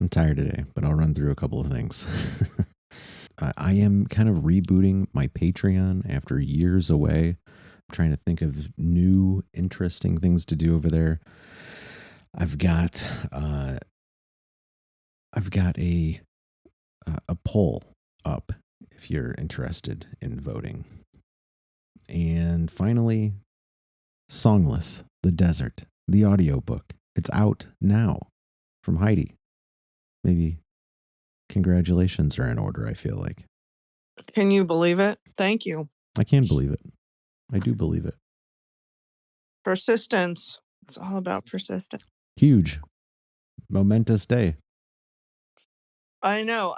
tired today, but I'll run through a couple of things. I am kind of rebooting my Patreon after years away. I'm trying to think of new, interesting things to do over there. I've got a poll up if you're interested in voting. And finally, Songless, The Desert, the audiobook. It's out now from Heidi. Maybe congratulations are in order, I feel like. Can you believe it? Thank you. I can believe it. I do believe it. Persistence. It's all about persistence. Huge. Momentous day. I know.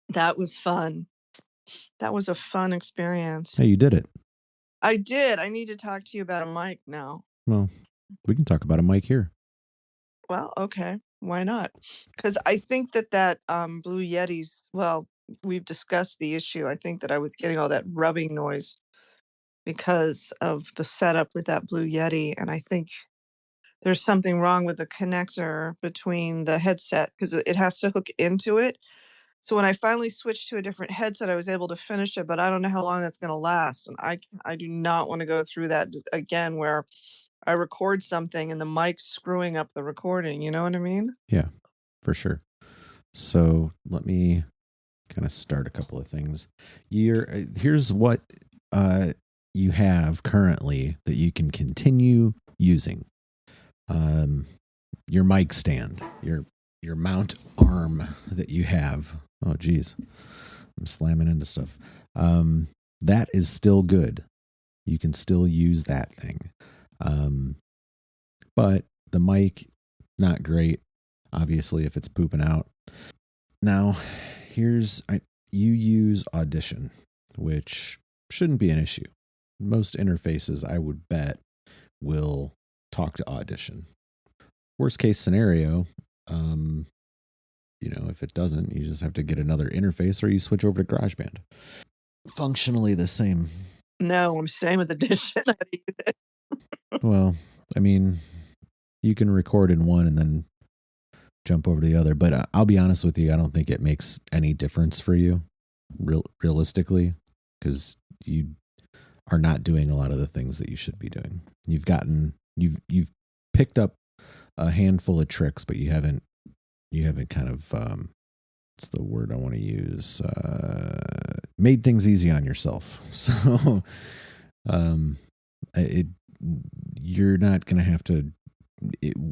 That was fun. That was a fun experience. Hey, you did it. I did. I need to talk to you about a mic now. Well, we can talk about a mic here. Well, okay. Why not? Because I think that Blue Yeti's, well, we've discussed the issue. I think that I was getting all that rubbing noise because of the setup with that Blue Yeti. And I think there's something wrong with the connector between the headset because it has to hook into it. So when I finally switched to a different headset, I was able to finish it, but I don't know how long that's going to last. And I do not want to go through that again where I record something and the mic's screwing up the recording. You know what I mean? Yeah, for sure. So let me kind of start a couple of things. Here's what you have currently that you can continue using. Your mic stand, your mount arm that you have. Oh, geez. I'm slamming into stuff. That is still good. You can still use that thing. But the mic, not great, obviously, if it's pooping out. Now, you use Audition, which shouldn't be an issue. Most interfaces, I would bet, will talk to Audition. Worst case scenario, if it doesn't, you just have to get another interface or you switch over to GarageBand. Functionally the same. No, I'm staying with Audition. Well, I mean, you can record in one and then jump over to the other, but I'll be honest with you, I don't think it makes any difference for you, realistically, because you are not doing a lot of the things that you should be doing. You've picked up a handful of tricks, but you haven't kind of what's the word I want to use? Made things easy on yourself. So you're not going to have to,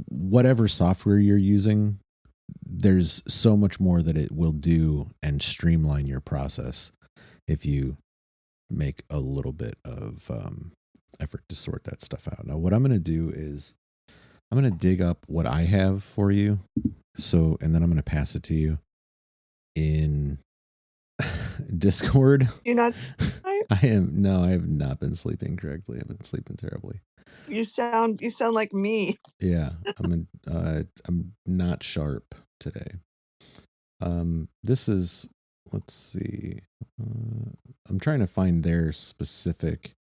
whatever software you're using, there's so much more that it will do and streamline your process if you make a little bit of effort to sort that stuff out. Now, what I'm going to do is I'm going to dig up what I have for you. And then I'm going to pass it to you in Discord. You're not. I have not been sleeping correctly. I've been sleeping terribly. You sound like me. Yeah, I'm not sharp today. This is, let's see. I'm trying to find their specific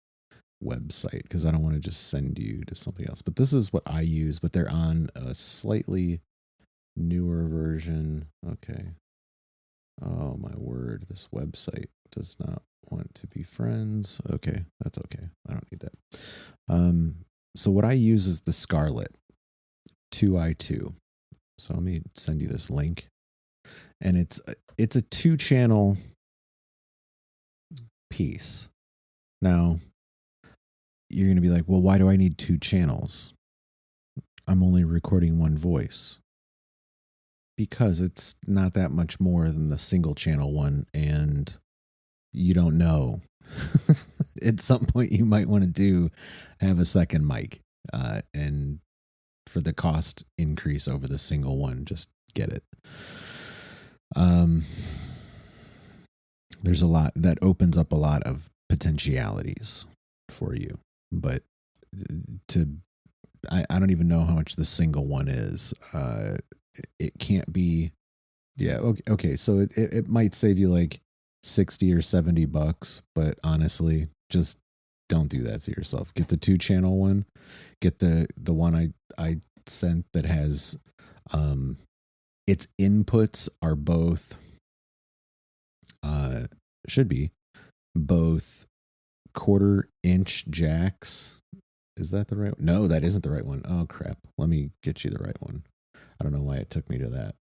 website because I don't want to just send you to something else. But this is what I use, but they're on a slightly newer version. Okay. Oh my word, this website does not want to be friends. Okay, that's okay. I don't need that. So what I use is the Scarlett 2i2. So let me send you this link. And it's a 2-channel piece. Now, you're going to be like, well, why do I need 2 channels? I'm only recording one voice. Because it's not that much more than the single channel one, and you don't know. At some point you might want to have a second mic, and for the cost increase over the single one, just get it. There's a lot that opens up a lot of potentialities for you, but I don't even know how much the single one is. It can't be. Yeah. Okay. So it might save you like $60 or $70, but honestly, just don't do that to yourself. Get the 2-channel one. Get the one I sent that has its inputs are both should be both 1/4 inch jacks. Is that the right one? No, that isn't the right one. Oh crap. Let me get you the right one. I don't know why it took me to that.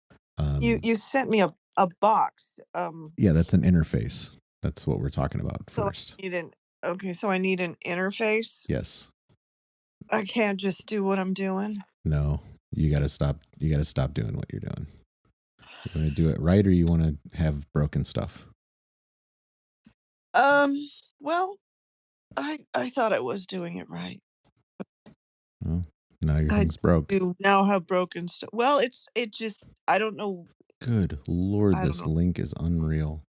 You sent me a box. Yeah, that's an interface. That's what we're talking about So first. I need an okay, so I need an interface. Yes. I can't just do what I'm doing. No, you got to stop. You got to stop doing what you're doing. You want to do it right, or you want to have broken stuff? Well, I thought I was doing it right. Well, now your I thing's broke. do now have broken stuff. Well, it just I don't know. Good Lord, I don't this know. link is unreal.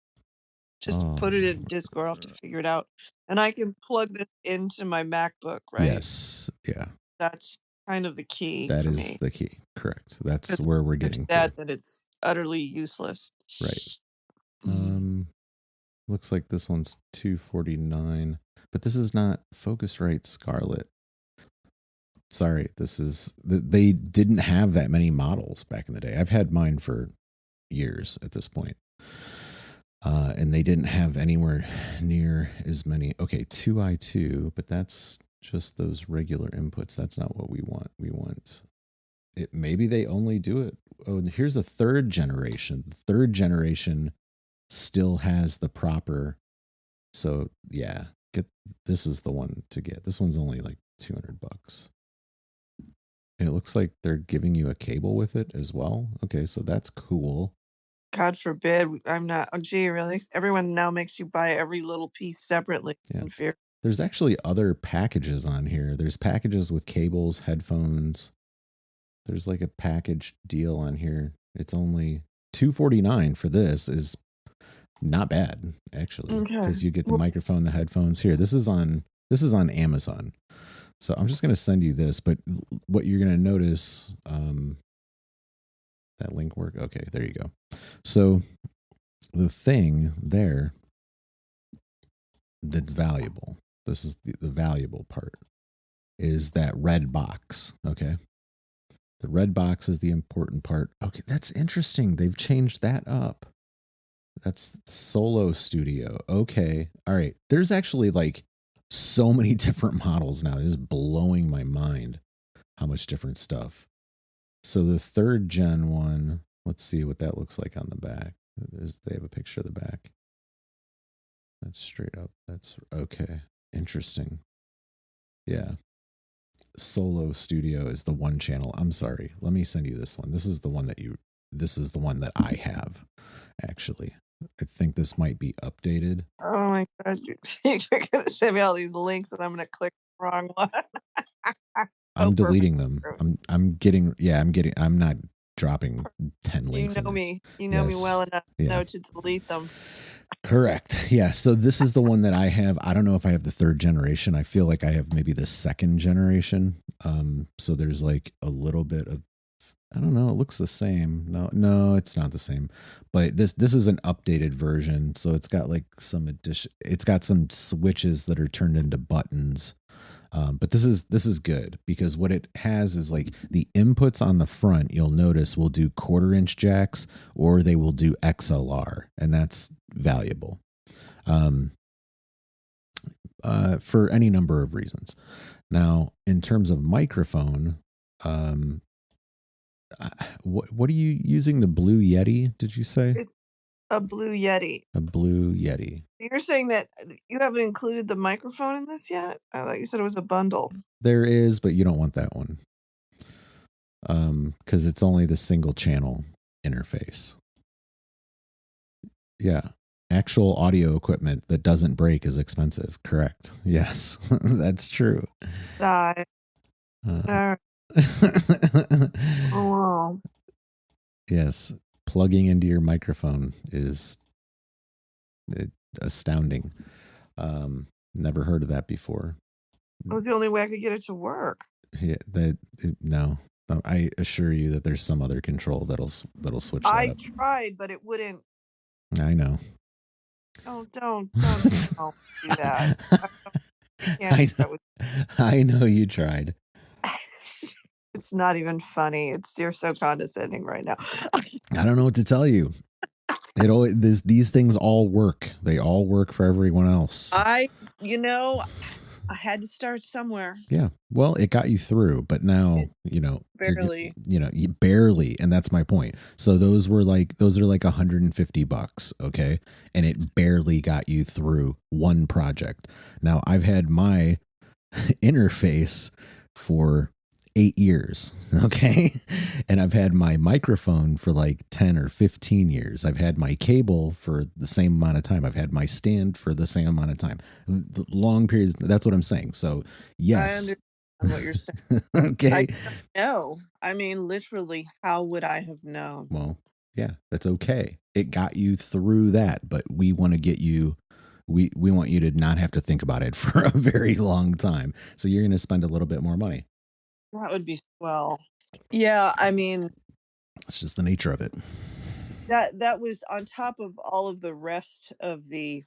Just Oh, put it in Discord. I'll have to figure it out. And I can plug this into my MacBook, right? yes. Yeah, That's kind of the key that for is me. the key. Correct. That's 'Cause where we're it's getting to. sad that it's utterly useless. Right. Mm. Looks like this one's 249, but this is not Focusrite Scarlett. Sorry, this is they didn't have that many models back in the day. I've had mine for years at this point. And they didn't have anywhere near as many. Okay, 2i2, but that's just those regular inputs. That's not what we want. We want it. Maybe they only do it. Oh, and here's a third generation. The third generation still has the proper. So yeah, this is the one to get. This one's only like $200. And it looks like they're giving you a cable with it as well. Okay, so that's cool. God forbid I'm not. Oh, gee, really? Everyone now makes you buy every little piece separately. Yeah. In fear. There's actually other packages on here. There's packages with cables, headphones. There's like a package deal on here. It's only $249 for this. Is not bad actually, because you get the microphone, the headphones. Here, this is on Amazon. So I'm just going to send you this, but what you're going to notice, that link work. Okay, there you go. So the thing there that's valuable, this is the valuable part, is that red box. Okay. The red box is the important part. Okay, that's interesting. They've changed that up. That's Solo Studio. Okay. All right. There's actually like so many different models now. It is blowing my mind how much different stuff. So the third gen one, let's see what that looks like on the back. They have a picture of the back. That's straight up. That's okay. Interesting. Yeah. Solo Studio is the one channel. I'm sorry. Let me send you this one. This is the one that I have, actually. I think this might be updated. Oh my God. You're going to send me all these links and I'm going to click the wrong one. I'm deleting them. I'm not dropping 10 links. You know me. You know me well enough to know to delete them. Correct. Yeah. So this is the one that I have. I don't know if I have the third generation. I feel like I have maybe the second generation. So there's like a little bit of, I don't know. It looks the same. No, it's not the same. But this is an updated version. So it's got like some addition. It's got some switches that are turned into buttons. But this is good because what it has is like the inputs on the front, you'll notice, will do 1/4 inch jacks or they will do XLR, and that's valuable for any number of reasons. Now, in terms of microphone, what are you using? The Blue Yeti, did you say? It's a Blue Yeti. A Blue Yeti. You're saying that you haven't included the microphone in this yet? I thought you said it was a bundle. There is, but you don't want that one. Because it's only the single channel interface. Yeah. Actual audio equipment that doesn't break is expensive. Correct. Yes, that's true. Oh. Yes. Plugging into your microphone is astounding. Never heard of that before. It was the only way I could get it to work. Yeah, no. I assure you that there's some other control that'll switch that I up. tried, but it wouldn't. I know. Oh, don't do that. I know you tried. It's not even funny. You're so condescending right now. I don't know what to tell you. It always these things all work. They all work for everyone else. I, you know, I had to start somewhere. Yeah. Well, it got you through, but now, It you're, barely. you barely, and that's my point. So those are like $150, okay? And it barely got you through one project. Now, I've had my interface for 8 years, okay? And I've had my microphone for like 10 or 15 years. I've had my cable for the same amount of time. I've had my stand for the same amount of time. Long periods. That's what I'm saying. So, I yes. understand what you're saying. I Okay. don't know. I mean, literally, how would I have known? Well, yeah, that's okay. It got you through that, but we want to get you we want you to not have to think about it for a very long time. So you're going to spend a little bit more money. That would be swell. Yeah, I mean, It's just the nature of it. that was on top of all of the rest of the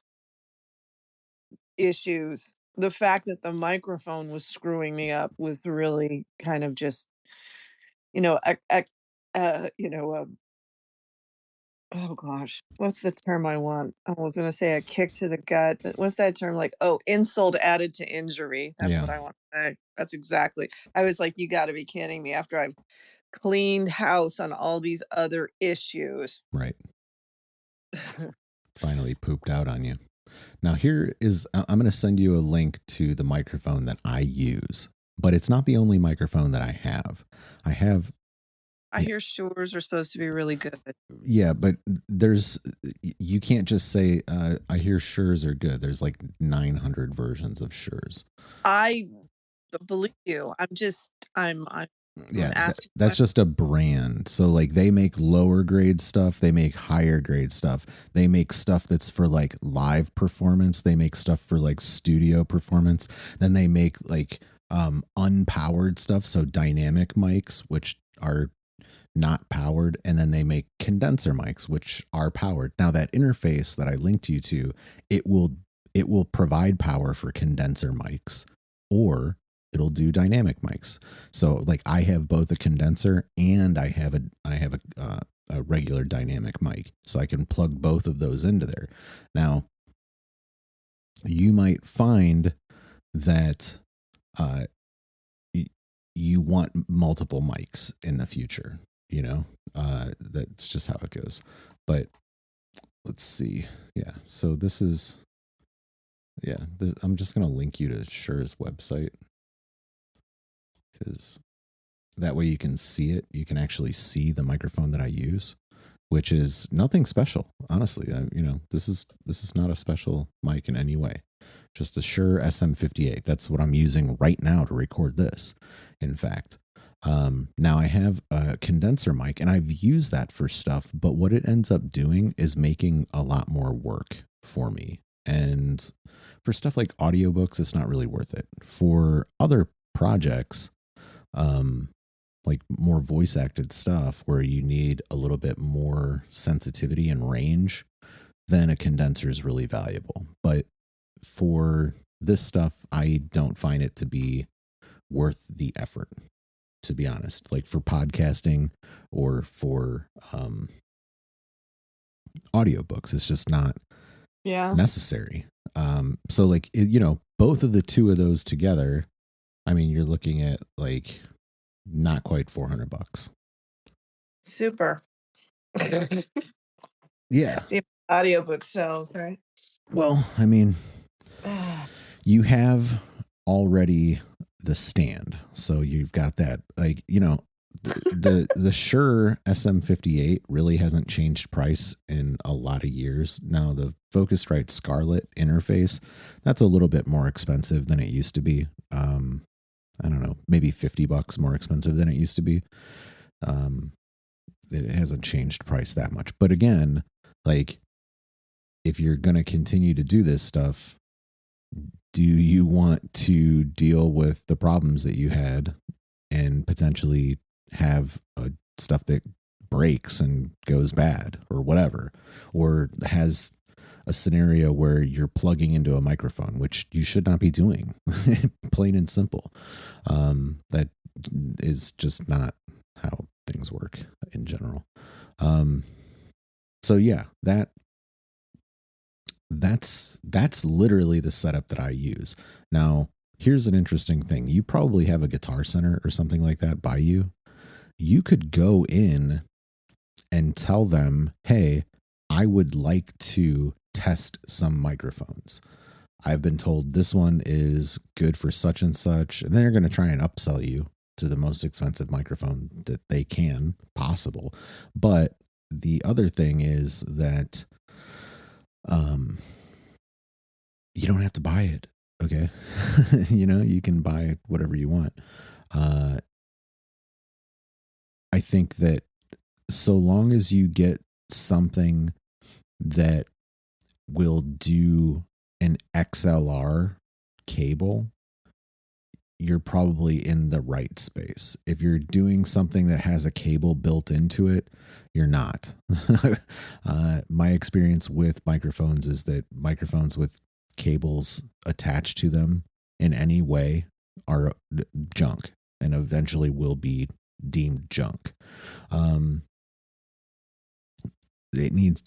issues. The fact that the microphone was screwing me up was really kind of just, you know, you know, oh gosh, what's the term I want? I was gonna say a kick to the gut, but what's that term like? Oh, insult added to injury. That's Yeah, what I want to say. That's exactly. I was like, you got to be kidding me. After I've cleaned house on all these other issues. right. Finally pooped out on you. Now here is I'm going to send you a link to the microphone that I use, but it's not the only microphone that I have. I have I hear Shores are supposed to be really good. yeah, but there's you can't just say I hear Sures are good. There's like 900 versions of Sures. I believe you. I'm Yeah, asking that's just a brand. So like they make lower grade stuff, they make higher grade stuff. They make stuff that's for like live performance, they make stuff for like studio performance. Then they make like unpowered stuff, so dynamic mics which are not powered, and then they make condenser mics which are powered. Now that interface that I linked you to, it will provide power for condenser mics, or it'll do dynamic mics. So like I have both a condenser and I have a regular dynamic mic, so I can plug both of those into there. Now you might find that uh, you want multiple mics in the future. That's just how it goes. But let's see. Yeah. So this is, I'm just going to link you to Sure's website, because that way you can see it. You can actually see the microphone that I use, which is nothing special. Honestly, this is not a special mic in any way. Just a Shure SM58. That's what I'm using right now to record this. In fact, now I have a condenser mic, and I've used that for stuff, but what it ends up doing is making a lot more work for me. And for stuff like audiobooks, it's not really worth it. For other projects, like more voice acted stuff where you need a little bit more sensitivity and range, then a condenser is really valuable. But for this stuff, I don't find it to be worth the effort, to be honest. Like for podcasting or for audiobooks, it's just not necessary. So like, both of the two of those together, I mean, you're looking at like not quite $400. super. Yeah. See if audiobook sells, right? Well, I mean, you have already the stand, so you've got that. Like, the Shure SM58 really hasn't changed price in a lot of years. Now the Focusrite Scarlett interface, that's a little bit more expensive than it used to be. I don't know, maybe $50 more expensive than it used to be. It hasn't changed price that much. But again, like, if you're going to continue to do this stuff, do you want to deal with the problems that you had and potentially have stuff that breaks and goes bad or whatever, or has a scenario where you're plugging into a microphone, which you should not be doing, plain and simple. That is just not how things work in general. So yeah, that's literally the setup that I use. Now, here's an interesting thing. You probably have a Guitar Center or something like that by you. You could go in and tell them, hey, I would like to test some microphones. I've been told this one is good for such and such. And then they're going to try and upsell you to the most expensive microphone that they can possible. But the other thing is that you don't have to buy it. Okay. You can buy whatever you want. I think that so long as you get something that will do an XLR cable, you're probably in the right space. If you're doing something that has a cable built into it, you're not. My experience with microphones is that microphones with cables attached to them in any way are junk and eventually will be deemed junk. It needs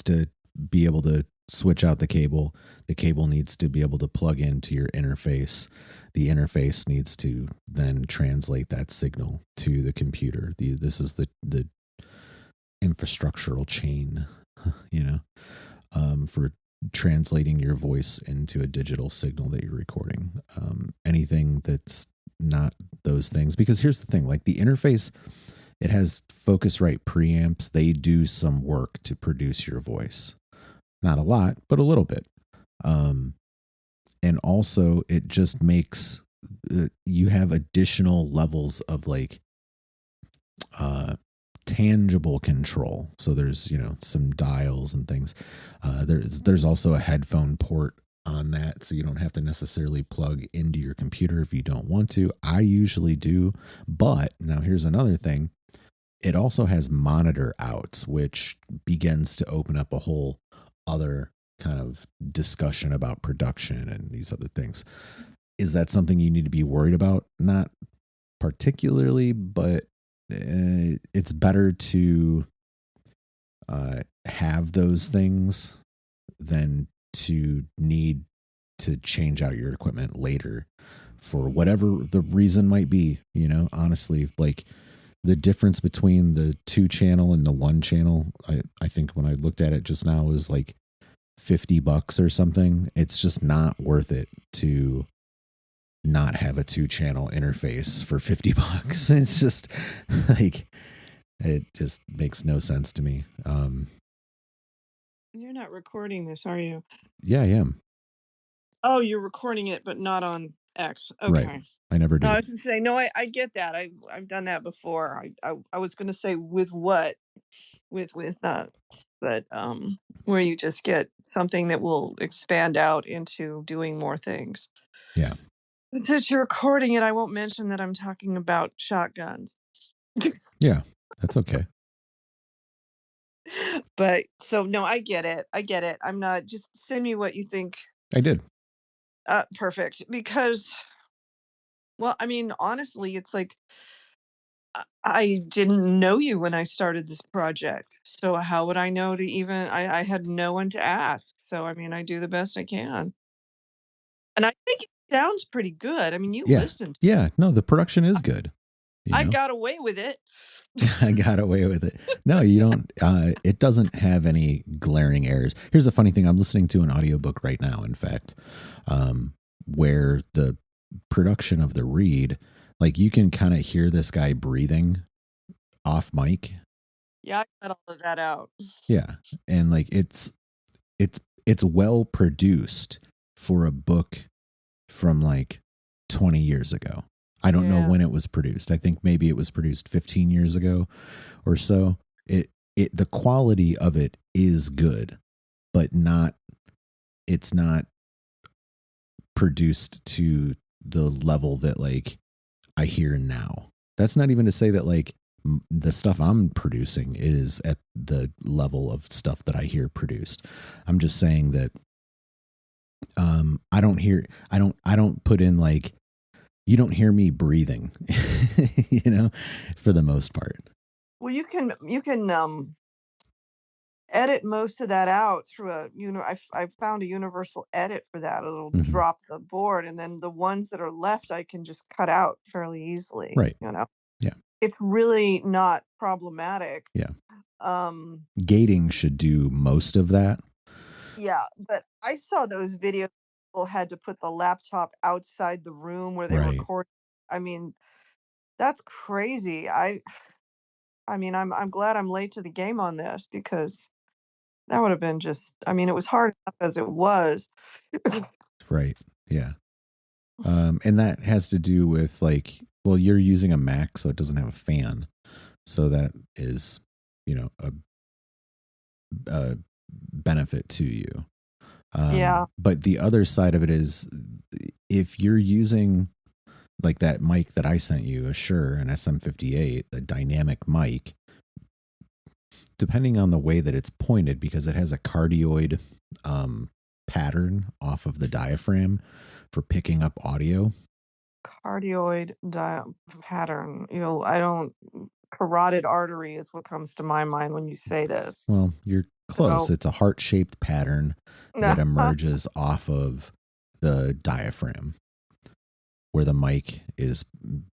to be able to switch out the cable. The cable needs to be able to plug into your interface. The interface needs to then translate that signal to the computer. This is the infrastructural chain, for translating your voice into a digital signal that you're recording. Anything that's not those things, because here's the thing, like the interface, it has Focusrite preamps. They do some work to produce your voice. Not a lot, but a little bit. And also it just makes you have additional levels of like tangible control. So there's, some dials and things. There's also a headphone port on that, so you don't have to necessarily plug into your computer if you don't want to. I usually do, but now here's another thing. It also has monitor outs, which begins to open up a whole other kind of discussion about production and these other things. Is that something you need to be worried about? Not particularly, but it's better to have those things than to need to change out your equipment later for whatever the reason might be. Honestly, like the difference between the 2-channel and the 1-channel, I think when I looked at it just now, was like $50 or something. It's just not worth it to not have a 2-channel interface for $50. It's just like, it just makes no sense to me. You're not recording this, are you? Yeah, I am. Oh, you're recording it, but not on X. Right. Okay. I never do. No, I was gonna say, no, I get that. I've done that before. I was gonna say with what? With but where you just get something that will expand out into doing more things. Yeah. But since you're recording it, I won't mention that I'm talking about shotguns. Yeah, that's okay. But so no, I get it. I get it. I'm not, just send me what you think. I did. Perfect. Because, well, I mean, honestly, it's like I didn't know you when I started this project. So how would I know to even, I had no one to ask. So I mean, I do the best I can. And I think it sounds pretty good. I mean, you Yeah. listened. Yeah. No, the production is good. I got away with it. I got away with it. No, you don't. It doesn't have any glaring errors. Here's a funny thing. I'm listening to an audiobook right now, in fact, where the production of the read, like you can kind of hear this guy breathing off mic. Yeah, I got all of that out. Yeah. And like it's well produced for a book from like 20 years ago. I don't know when it was produced. I think maybe it was produced 15 years ago or so. The quality of it is good, but it's not produced to the level that like I hear now. That's not even to say that like the stuff I'm producing is at the level of stuff that I hear produced. I'm just saying that I don't put in like, you don't hear me breathing, for the most part. Well, you can edit most of that out through I found a universal edit for that. It'll Hmm. drop the board, and then the ones that are left I can just cut out fairly easily, Right. you know? Yeah. It's really not problematic. Yeah. Um, Gating should do most of that. yeah, but I saw those videos people had to put the laptop outside the room where they Right. record. I mean, that's crazy. I mean, I'm glad I'm late to the game on this because that would have been just I mean, it was hard enough as it was. Right. Yeah. And that has to do with like, well, you're using a Mac, so it doesn't have a fan. So that is, a benefit to you. Yeah. But the other side of it is if you're using like that mic that I sent you, a Shure, an SM58, a dynamic mic, depending on the way that it's pointed, because it has a cardioid pattern off of the diaphragm for picking up audio. Cardioid pattern. I don't carotid artery is what comes to my mind when you say this. Well, you're close. So, It's a heart-shaped pattern that emerges off of the diaphragm where the mic is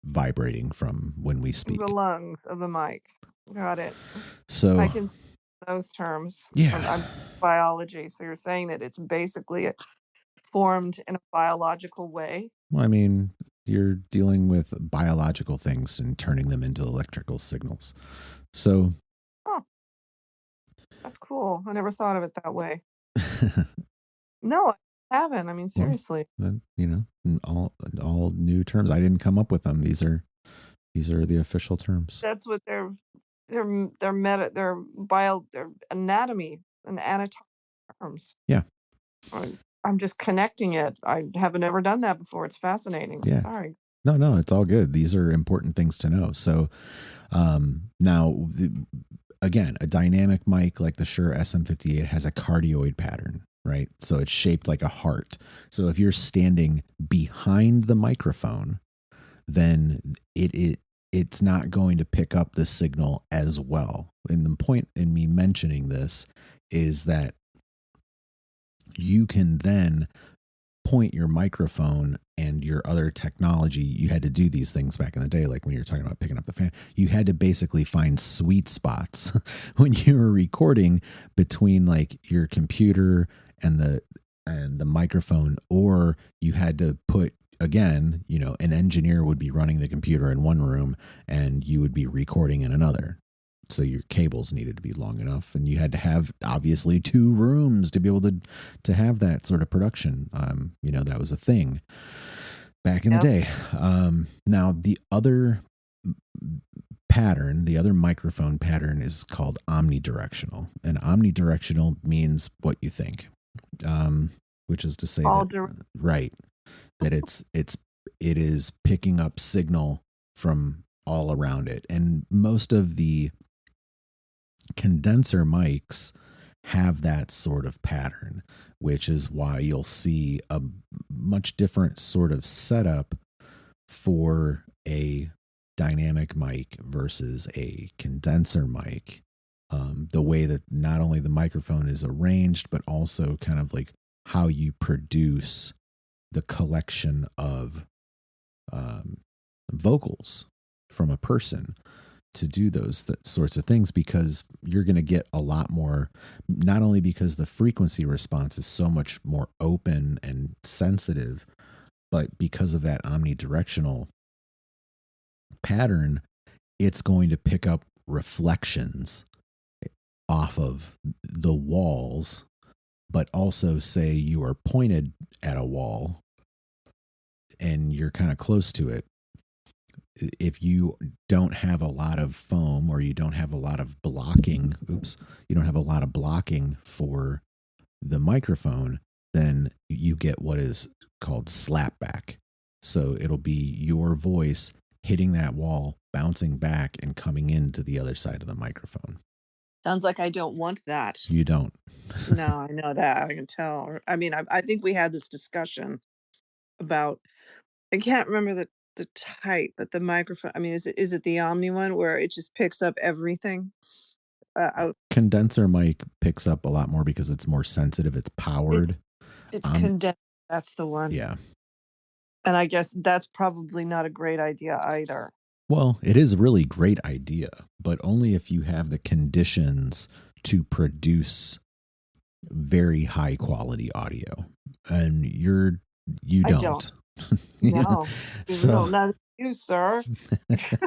vibrating from when we the speak. lungs of the mic. Got it. I So, can those terms. yeah. I'm biology, so you're saying that it's basically formed in a biological way. Well, I mean, you're dealing with biological things and turning them into electrical signals. So, Oh, that's cool. I never thought of it that way. No, I haven't. I mean, well, seriously. then, all new terms. I didn't come up with them. These are the official terms. That's what their anatomy and anatomic terms. Yeah. I'm just connecting it. I have never done that before. It's fascinating. Yeah. Sorry. No, it's all good. These are important things to know. So, now, again, a dynamic mic like the Shure SM58 has a cardioid pattern, right? So it's shaped like a heart. So if you're standing behind the microphone, then it's not going to pick up the signal as well. And the point in me mentioning this is that you can then point your microphone and your other technology. You had to do these things back in the day, like when you were talking about picking up the fan. You had to basically find sweet spots when you were recording between like your computer and the microphone, or you had to put, again, an engineer would be running the computer in one room and you would be recording in another. So your cables needed to be long enough, and you had to have obviously two rooms to be able to have that sort of production. That was a thing back in the Yep. day. Now the other pattern, the other microphone pattern, is called omnidirectional, and omnidirectional means what you think, which is to say All that, direct. right, that it is picking up signal from all around it, and most of the condenser mics have that sort of pattern, which is why you'll see a much different sort of setup for a dynamic mic versus a condenser mic. The way that not only the microphone is arranged, but also kind of like how you produce the collection of vocals from a person to do those sorts of things, because you're going to get a lot more, not only because the frequency response is so much more open and sensitive, but because of that omnidirectional pattern, it's going to pick up reflections off of the walls, but also say you are pointed at a wall and you're kind of close to it. If you don't have a lot of foam, or you don't have a lot of blocking, you don't have a lot of blocking for the microphone, then you get what is called slapback. So it'll be your voice hitting that wall, bouncing back, and coming into the other side of the microphone. Sounds like I don't want that. You don't. No, I know that, I can tell. I mean, I think we had this discussion about I can't remember the type, but the microphone I mean, is it the Omni one where it just picks up everything? I Condenser mic picks up a lot more because it's more sensitive. It's powered. it's it's Um, condensed, that's the one. yeah. And I guess that's probably not a great idea either. Well, it is a really great idea, but only if you have the conditions to produce very high quality audio. And you I don't. don't. Yeah. No. Be real, So, not you, sir. So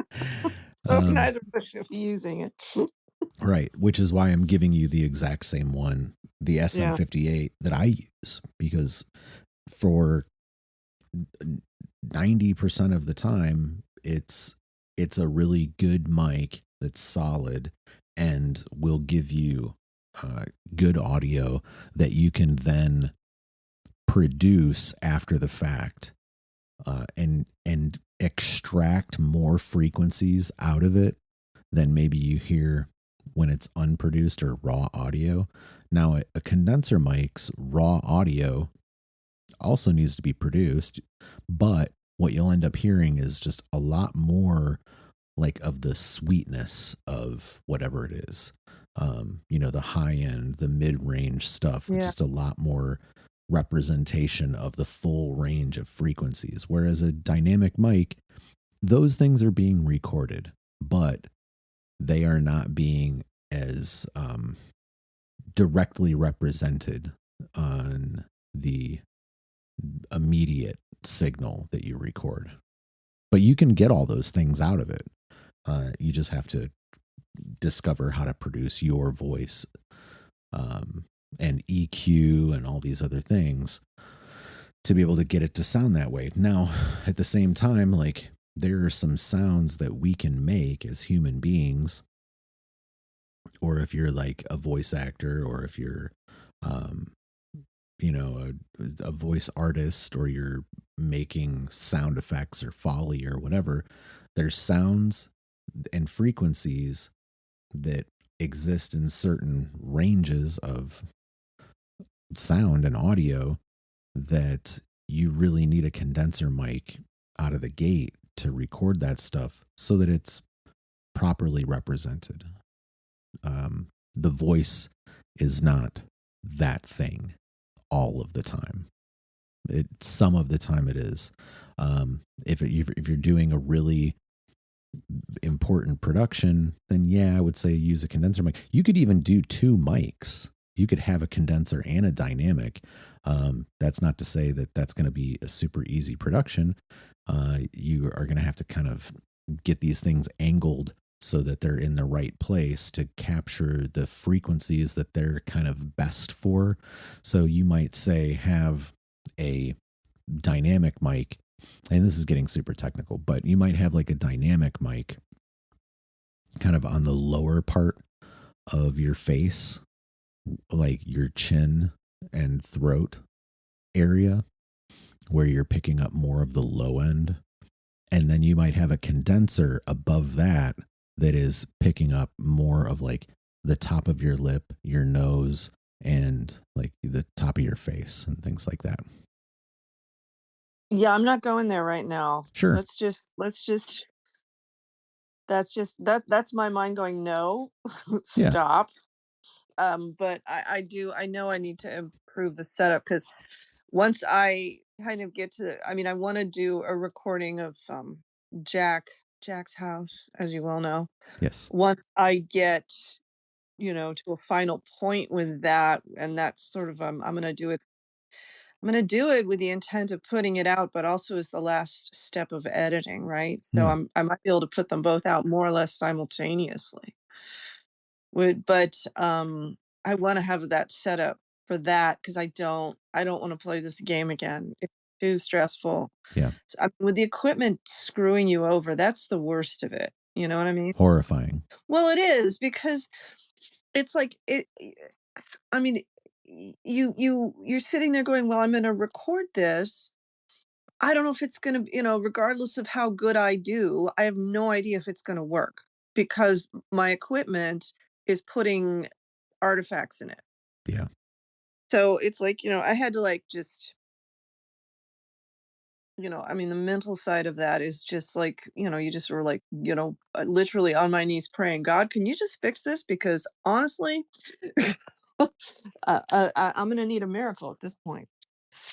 um, neither of us should be using it. right, which is why I'm giving you the exact same one, the Yeah. SM58 that I use, because for 90% of the time it's a really good mic that's solid and will give you uh, good audio that you can then produce after the fact, and extract more frequencies out of it than maybe you hear when it's unproduced or raw audio. Now, a condenser mic's raw audio also needs to be produced, but what you'll end up hearing is just a lot more like of the sweetness of whatever it is. The high end, the mid range stuff, Yeah. just a lot more representation of the full range of frequencies. Whereas a dynamic mic, those things are being recorded, but they are not being as directly represented on the immediate signal that you record. But you can get all those things out of it. You just have to discover how to produce your voice, um, and EQ and all these other things to be able to get it to sound that way. Now, at the same time, like there are some sounds that we can make as human beings, or if you're like a voice actor, or if you're, um, a voice artist, or you're making sound effects or foley or whatever, there's sounds and frequencies that exist in certain ranges of sound and audio that you really need a condenser mic out of the gate to record that stuff so that it's properly represented. The voice is not that thing all of the time. Some of the time it is. If you're doing a really important production, then yeah, I would say use a condenser mic. You could even do two mics. You could have a condenser and a dynamic. That's not to say that that's going to be a super easy production. You are going to have to kind of get these things angled so that they're in the right place to capture the frequencies that they're kind of best for. So you might say have a dynamic mic, and this is getting super technical, but you might have like a dynamic mic kind of on the lower part of your face, like your chin and throat area, where you're picking up more of the low end. And then you might have a condenser above that that is picking up more of like the top of your lip, your nose, and like the top of your face and things like that. Yeah, I'm not going there right now. Sure. Let's just that's my mind going, "No, Yeah. stop." But I know I need to improve the setup because once I kind of get to I mean, I wanna do a recording of, Jack's house, as you well know. Yes. Once I get, to a final point with that, and that's sort of, I'm gonna do it with the intent of putting it out, but also as the last step of editing, right? So Yeah. I might be able to put them both out more or less simultaneously. But I wanna have that set up for that because I don't wanna play this game again. It's too stressful. Yeah. With the equipment screwing you over, that's the worst of it, you know what I mean? Horrifying. Well, it is because it's like I mean, you're sitting there going, "Well, I'm gonna record this. I don't know if it's gonna regardless of how good I do, I have no idea if it's gonna work because my equipment is putting artifacts in it. Yeah. So it's like, I had to like just, I mean, the mental side of that is just like, you just were like, literally on my knees praying, God, can you just fix this? Because honestly, I'm going to need a miracle at this point.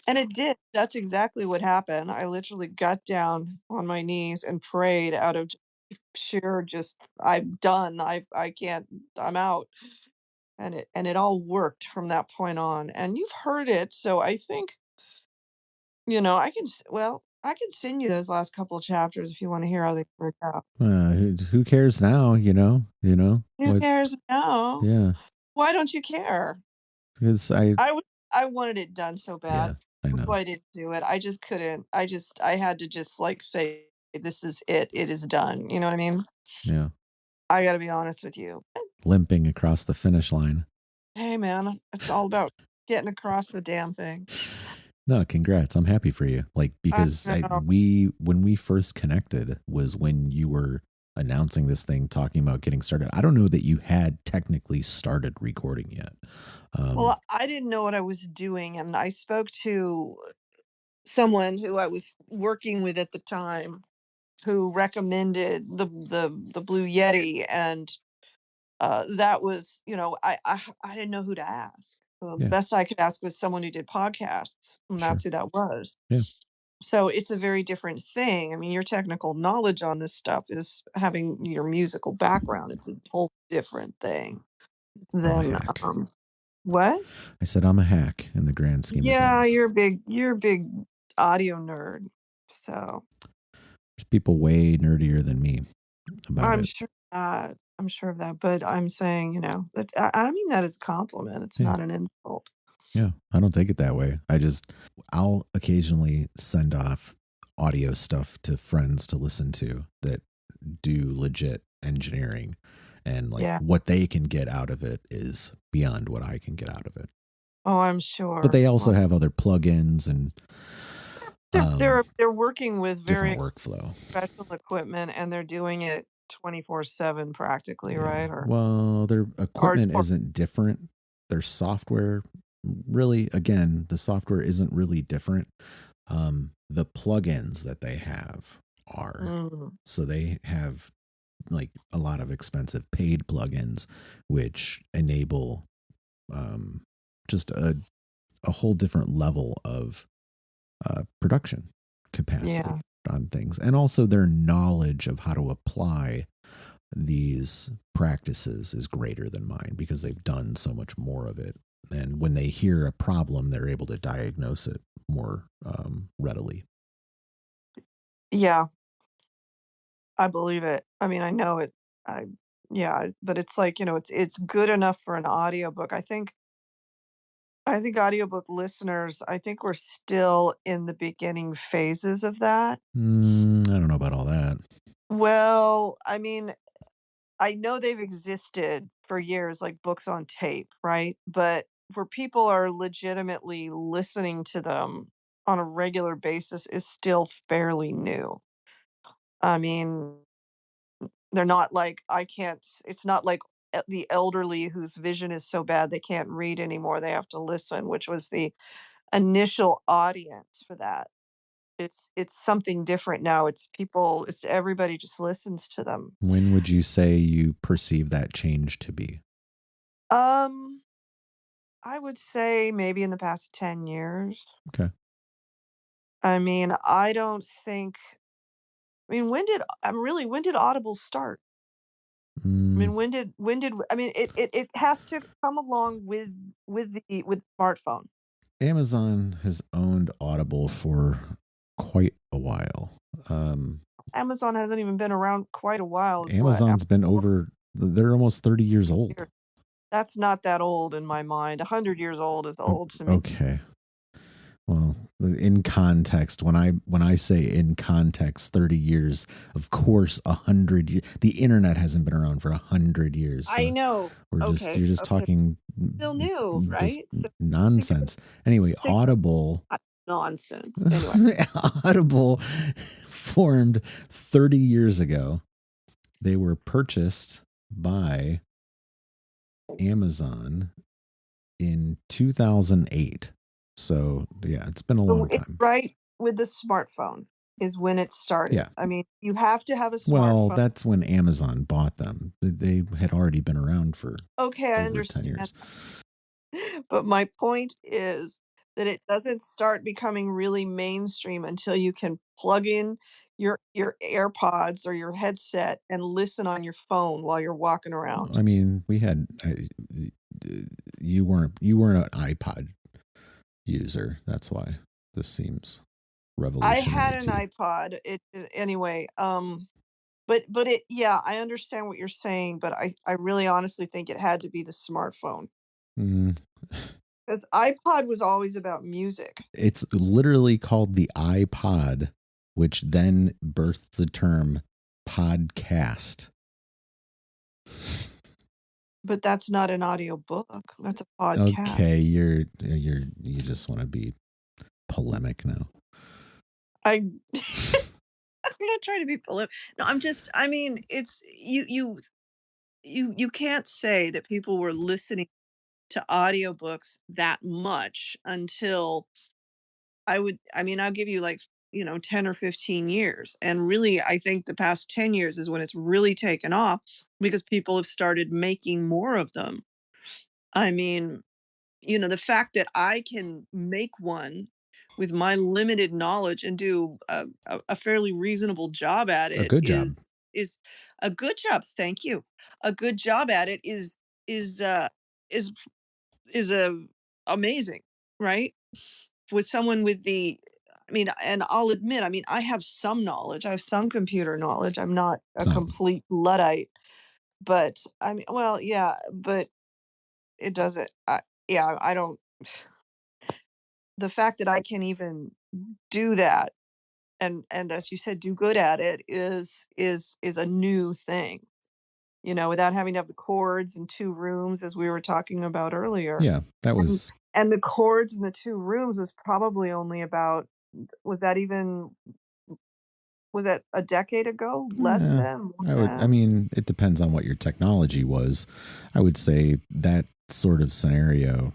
And it did. That's exactly what happened. I literally got down on my knees and prayed out of sheer just, I'm done. I can't, I'm out. And it all worked from that point on. And you've heard it. So I think, I can send you those last couple of chapters if you want to hear how they work out. Who cares now? Who What? cares now? Yeah. Why don't you care? Because I wanted it done so yeah, bad. I That's know. why I didn't do it. I just couldn't. I had to just like say, this is it. It is done. You know what I mean? Yeah. I got to be honest with you. Limping across the finish line. Hey, man, it's all about getting across the damn thing. No, congrats. I'm happy for you. Like, I because know. when we first connected was when you were announcing this thing, talking about getting started. I don't know that you had technically started recording yet. Well, I didn't know what I was doing, and I spoke to someone who I was working with at the time who recommended the Blue Yeti, and that was, I didn't know who to ask. The Yeah, best I could ask was someone who did podcasts, and sure. that's who that was. Yeah. So it's a very different thing. I mean, your technical knowledge on this stuff is having your musical background. It's a whole different thing I'm a than hack. what? I said I'm a hack in the grand scheme of Yeah, things. you're a big audio nerd. So There's people way nerdier than me about I'm it. sure I'm sure of that, but I'm saying, I mean that as a compliment. It's Yeah. not an insult. Yeah. I don't take it that way. I'll occasionally send off audio stuff to friends to listen to that do legit engineering, and like Yeah. what they can get out of it is beyond what I can get out of it. Oh, I'm But sure. they also Well, have other plugins and they're um, they're working with very different workflow. special equipment, and they're doing it 24/7 practically, Yeah. right? Well, their Or equipment or isn't different. Their software, really, again, the software isn't really different. The plugins that they have are. mm, So they have like a lot of expensive paid plugins, which enable um, just a whole different level of production capacity yeah. on things. And also their knowledge of how to apply these practices is greater than mine because they've done so much more of it. And when they hear a problem, they're able to diagnose it more readily. Yeah, I believe it. I mean, I know it. I Yeah, but it's like, it's good enough for an audiobook. I think audiobook listeners, I think we're still in the beginning phases of that. I don't know about all that. Well, I mean, I know they've existed for years, like books on tape, right? But where people are legitimately listening to them on a regular basis is still fairly new. I mean, they're not like I can't it's not like the elderly whose vision is so bad they can't read anymore, they have to listen, which was the initial audience for that. It's something different now. It's everybody just listens to them. When would you say you perceive that change to be? Um, I would say maybe in the past 10 years. Okay. I mean, I don't think I mean, when did Audible start? I Mm, mean, when did I mean, it has to come along with smartphone. Amazon has owned Audible for quite a while. Amazon hasn't even been around quite a while, is what? Amazon's been over, they're almost 30 years old. That's not that old in my mind. 100 years old is old to me. Okay. Well, in context, when I say in context, 30 years, of course, 100 years. The internet hasn't been around for 100 years, I so know. you're Okay, just okay. talking Still new, just right? So nonsense. Anyway, think Audible nonsense. Anyway. Audible formed 30 years ago. They were purchased by Amazon in 2008. So, yeah, it's been a long It's time. right with the smartphone is when it started. Yeah. I mean, you have to have a Well, smartphone. that's when Amazon bought them. They had already been around for Okay, I over 10 understand. years. But my point is that it doesn't start becoming really mainstream until you can plug in your AirPods or your headset and listen on your phone while you're walking around. I mean, you weren't an iPod user. That's why this seems I had revolutionary an to you. iPod. Anyway, but it yeah, I understand what you're saying, but I really honestly think it had to be the smartphone Mm, because iPod was always about music. it's literally called the iPod, which then birthed the term podcast. But that's not an audiobook. That's a podcast. Okay, you just want to be polemic now. I I'm not trying to be no, I mean, it's you can't say that people were listening to audiobooks that much until I mean, I'll give you like, 10 or 15 years. And really, I think the past 10 years is when it's really taken off because people have started making more of them. I mean, the fact that I can make one with my limited knowledge and do a fairly reasonable job at A it good job. is a good job. Thank you. A good job at it is is is a amazing, right? With someone with the I mean, and I'll admit, I mean, I have some knowledge. I have some computer knowledge. I'm not a Some. complete luddite, but I mean, well, yeah, but it doesn't. Yeah, I don't. The fact that I can even do that and as you said, do good at it is a new thing, without having to have the cords in 2 rooms as we were talking about earlier. Yeah, that And was and the cords in the 2 rooms was probably only about was that even was that a decade ago? Less eh, than? More I than? mean, it depends on what your technology was. I would say that sort of scenario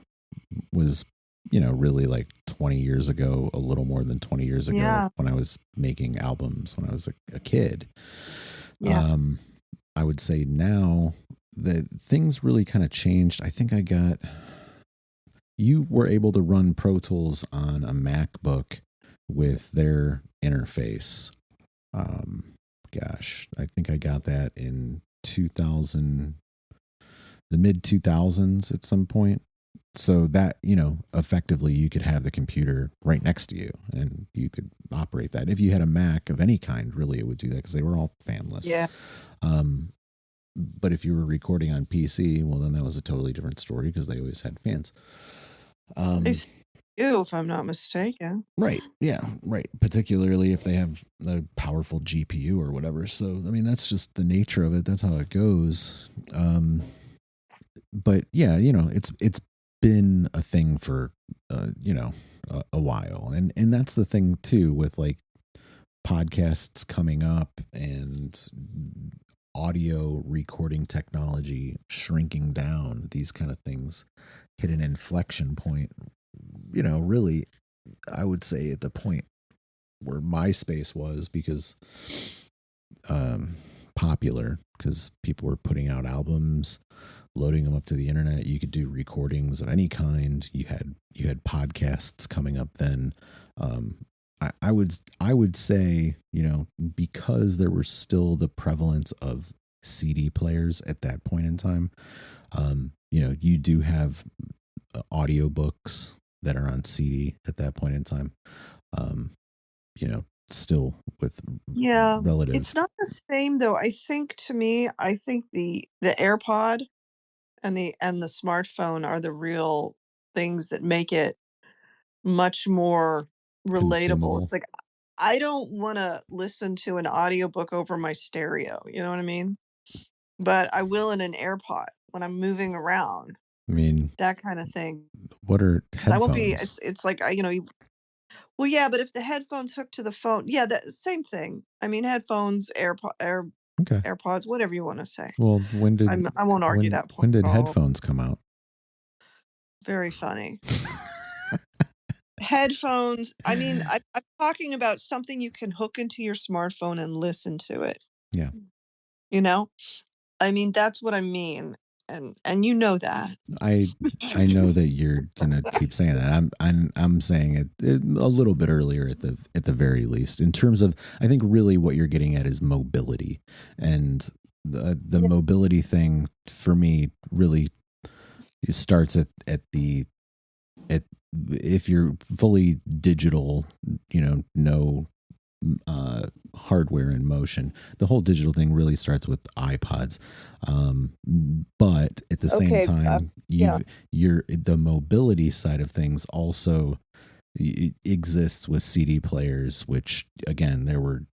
was, really like 20 years ago, a little more than 20 years ago Yeah, when I was making albums when I was a kid. yeah. Um, I would say now that things really kind of changed. I think you were able to run Pro Tools on a MacBook with their interface. Um, Gosh, I think I got that in 2000, the mid 2000s at some point. So that, effectively you could have the computer right next to you and you could operate that. If you had a Mac of any kind, really, it would do that because they were all fanless. Yeah. Um, but if you were recording on PC, well, then that was a totally different story because they always had fans. They Um, still do, if I'm not mistaken. right. Yeah. Right. Particularly if they have a powerful GPU or whatever. So, I mean, that's just the nature of it. That's how it goes. But yeah, it's been a thing for, a while. And that's the thing too with like podcasts coming up and audio recording technology shrinking down, these kind of things hit an inflection point, really, I would say at the point where MySpace was because um, popular because people were putting out albums, loading them up to the internet. You could do recordings of any kind. You had podcasts coming up then. I would say, because there were still the prevalence of CD players at that point in time. You do have audiobooks that are on CD at that point in time. Um, Still with Yeah. It's relative not the same though. I think the AirPod and the smartphone are the real things that make it much more relatable. consumable. It's like I don't wanna listen to an audiobook over my stereo, you know what I mean? But I will in an AirPod when I'm moving around, I mean, that kinda thing. what are Because I won't be headphones? it's like, well, yeah, but if the headphones hook to the phone yeah, the same thing. I mean, headphones, AirPod. Okay. AirPods, whatever you want to say. Well, I won't argue that point when did at all. headphones come out? Very funny. Headphones. I mean, I'm talking about something you can hook into your smartphone and listen to it. Yeah. You know, I mean, that's what I mean, and you know that. I I know that you're gonna keep saying that. I'm saying it a little bit earlier at the very least in terms of I think really what you're getting at is mobility, and the Yeah. mobility thing for me really starts at the at if you're fully digital, no hardware in motion. The whole digital thing really starts with iPods, but at the same Okay. time, Yeah. you're the mobility side of things also exists with CD players, which again there were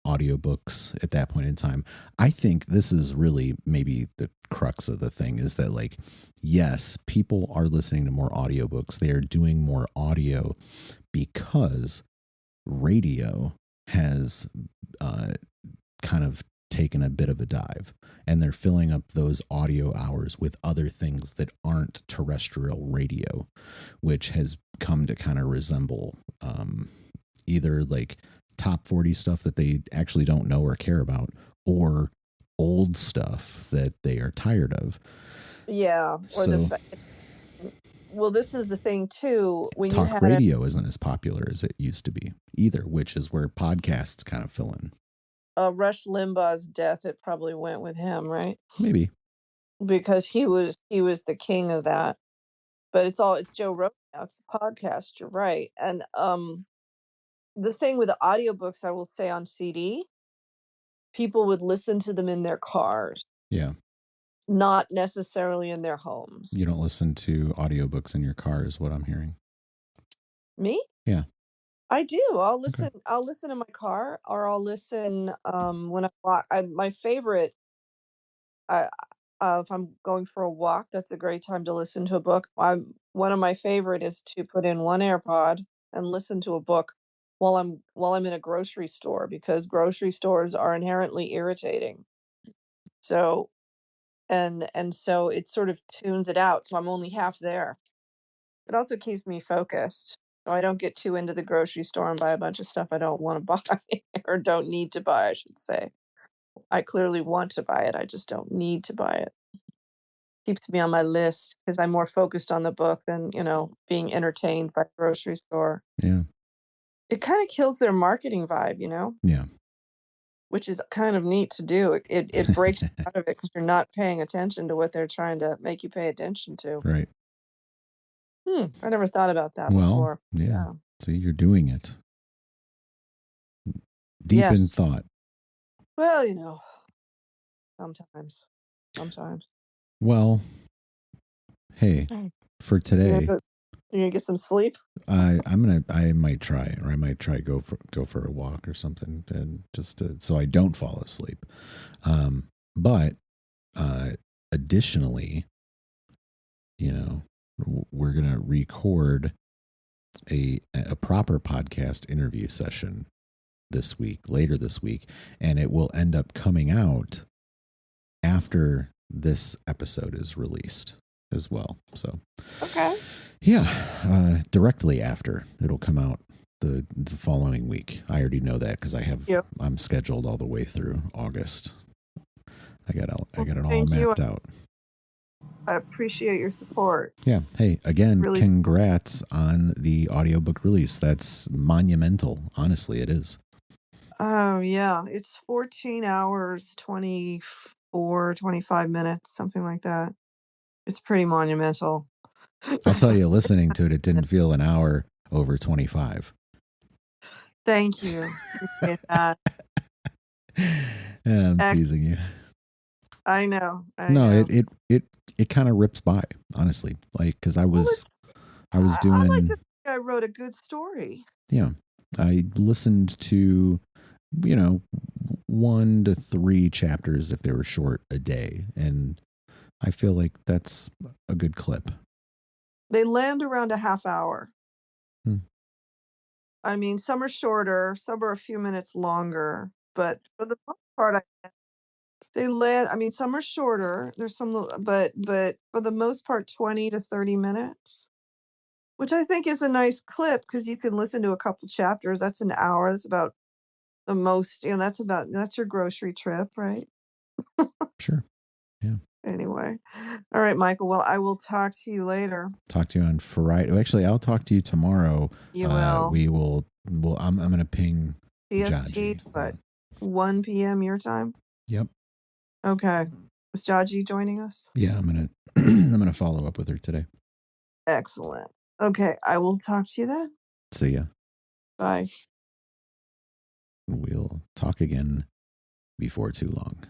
audiobooks at that point in time. I think this is really maybe the crux of the thing is that like yes, people are listening to more audiobooks. They are doing more audio because radio has kind of taken a bit of a dive and they're filling up those audio hours with other things that aren't terrestrial radio, which has come to kind of resemble either like top 40 stuff that they actually don't know or care about or old stuff that they are tired of. Yeah. Or So well, this is the thing too. When you talk had a radio isn't as popular as it used to be either, which is where podcasts kind of fill in. Rush Limbaugh's death, it probably went with him, right? Maybe. Because he was the king of that. But it's Joe Rogan now. It's the podcast. You're right. And the thing with the audiobooks, I will say on CD, people would listen to them in their cars, Yeah. not necessarily in their homes. You don't listen to audiobooks in your car, is what I'm hearing. Me? Yeah. I do. I'll Okay. listen. I'll listen in my car, or I'll listen when I walk. My favorite. I if I'm going for a walk, that's a great time to listen to a book. One of my favorite is to put in one AirPod and listen to a book while I'm in a grocery store because grocery stores are inherently irritating. So and so it sort of tunes it out, so I'm only half there. It also keeps me focused, so I don't get too into the grocery store and buy a bunch of stuff I don't wanna buy or don't need to buy, I should say. I clearly want to buy it, I just don't need to buy it. Keeps me on my list because 'cause I'm more focused on the book than, being entertained by the grocery store. Yeah. It kinda kills their marketing vibe, Yeah. which is kind of neat to do. It breaks you out of it because 'cause you're not paying attention to what they're trying to make you pay attention to. Right. I never thought about that Well, before. yeah. Yeah. See, you're doing it. Deep in Yes. thought. Well, sometimes. Sometimes. Well, hey, Mm. for You gonna today, go you gonna get some sleep? I might try it, or I might try go for a walk or something, and just so I don't fall asleep. But uh, additionally, we're gonna record a proper podcast interview session later this week, and it will end up coming out after this episode is released as well. So, Okay. yeah, directly after it'll come out the following week. I already know that because Yep. I'm scheduled all the way through August. I Well, got it all thank you. mapped out. I appreciate your support. Yeah. Hey, again, Really do. congrats on the audiobook release. That's monumental. Honestly, it is. Oh, yeah. It's 14 hours, 25 minutes, something like that. It's pretty monumental. I'll tell you, listening to it, it didn't feel an hour over 25. Thank you. Appreciate that. I'm Ec teasing you. I know, I No, know. it kind of rips by, honestly. Like cuz Well, I was I like to doing, think I wrote a good story. yeah. I listened to, you know, 1 to 3 chapters if they were short a day, and I feel like that's a good clip. They land around a half hour. Hmm. I mean, some are shorter, some are a few minutes longer, but for the most part, They land I mean, some are shorter, there's some little but for the most part, 20 to 30 minutes, which I think is a nice clip because you can listen to a couple chapters, that's an hour, that's about the most that's your grocery trip, right? Sure. Yeah. Anyway. Alright, Michael, well, I will talk to you later. Talk to you on Friday. Well, actually, I'll talk to you tomorrow. You will. We will. Well, I'm going to ping PST, Jaji. Yeah. what, 1 PM your time? Yep. Okay. Is Jaji joining us? Yeah. I'm gonna I'm gonna follow up with her today. Excellent. Okay, I will talk to you then. See ya. Bye. We'll talk again before too long.